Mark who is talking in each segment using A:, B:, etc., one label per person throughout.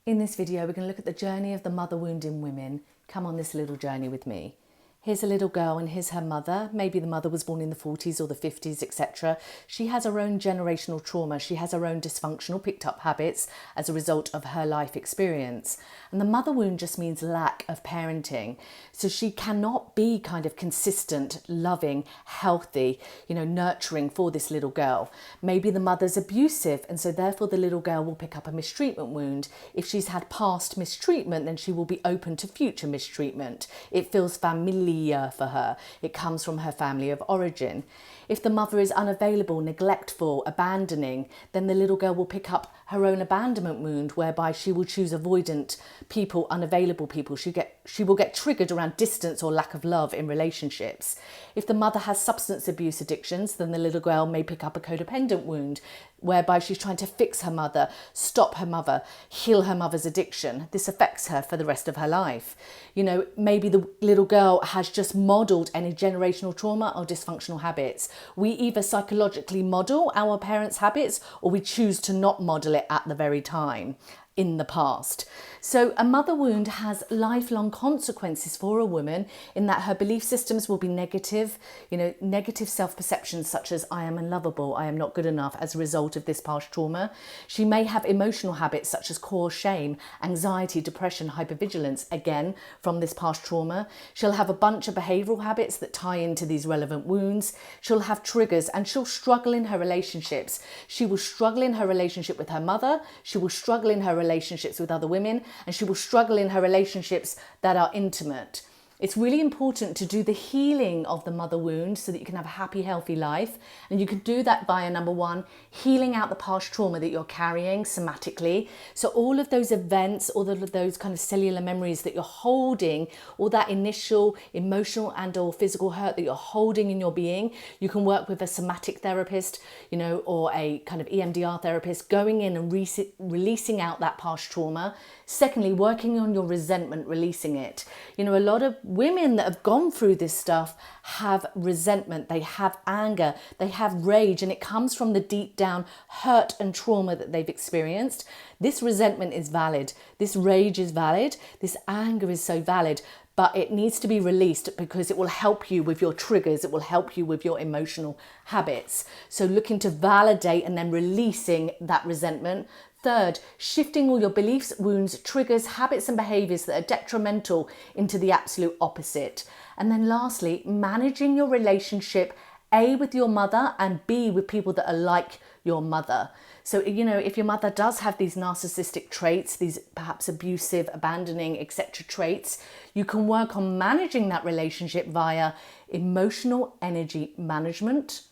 A: In this video, we're going to look at the journey of the mother wound in women. Come on this little journey with me. Here's a little girl and here's her mother. Maybe the mother was born in the 40s or the 50s, etc. She has her own generational trauma. She has her own dysfunctional picked up habits as a result of her life experience. And the mother wound just means lack of parenting. So she cannot be kind of consistent, loving, healthy, nurturing for this little girl. Maybe the mother's abusive, and so therefore the little girl will pick up a mistreatment wound. If she's had past mistreatment, then she will be open to future mistreatment. It feels familiar for her. It comes from her family of origin. If the mother is unavailable, neglectful, abandoning, then the little girl will pick up her own abandonment wound, whereby she will choose avoidant people, unavailable people. She will get triggered around distance or lack of love in relationships. If the mother has substance abuse addictions, then the little girl may pick up a codependent wound, whereby she's trying to fix her mother, stop her mother, heal her mother's addiction. This affects her for the rest of her life. Maybe the little girl has just modeled any generational trauma or dysfunctional habits. We either psychologically model our parents' habits or we choose to not model it at the very time in the past. So a mother wound has lifelong consequences for a woman in that her belief systems will be negative, negative self-perceptions such as I am unlovable, I am not good enough as a result of this past trauma. She may have emotional habits such as core shame, anxiety, depression, hypervigilance, again from this past trauma. She'll have a bunch of behavioural habits that tie into these relevant wounds. She'll have triggers and she'll struggle in her relationships. She will struggle in her relationship with her mother. She will struggle in her relationships with other women, and she will struggle in her relationships that are intimate. It's really important to do the healing of the mother wound so that you can have a happy, healthy life. And you can do that via, number one, healing out the past trauma that you're carrying somatically. So all of those events, all of those kind of cellular memories that you're holding, all that initial emotional and or physical hurt that you're holding in your being, you can work with a somatic therapist, or a kind of EMDR therapist, going in and releasing out that past trauma. Secondly, working on your resentment, releasing it. A lot of women that have gone through this stuff have resentment, they have anger, they have rage, and it comes from the deep down hurt and trauma that they've experienced. This resentment is valid, this rage is valid, this anger is so valid, but it needs to be released because it will help you with your triggers, it will help you with your emotional habits. So looking to validate and then releasing that resentment. Third, shifting all your beliefs, wounds, triggers, habits and behaviours that are detrimental into the absolute opposite. And then lastly, managing your relationship, A, with your mother, and B, with people that are like your mother. So, if your mother does have these narcissistic traits, these perhaps abusive, abandoning, etc. traits, you can work on managing that relationship via emotional energy management,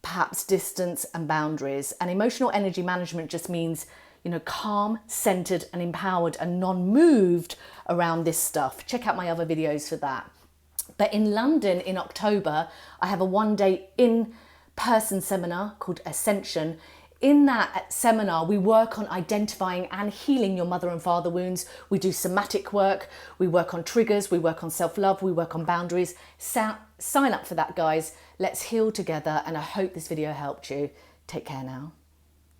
A: perhaps distance and boundaries. And emotional energy management just means, calm, centered and empowered and non-moved around this stuff. Check out my other videos for that. But in London in October, I have a one-day in-person seminar called ASCENSION. In that seminar, we work on identifying and healing your mother and father wounds. We do somatic work, we work on triggers, we work on self-love, we work on boundaries. Sign up for that, guys. Let's heal together, and I hope this video helped you. Take care now.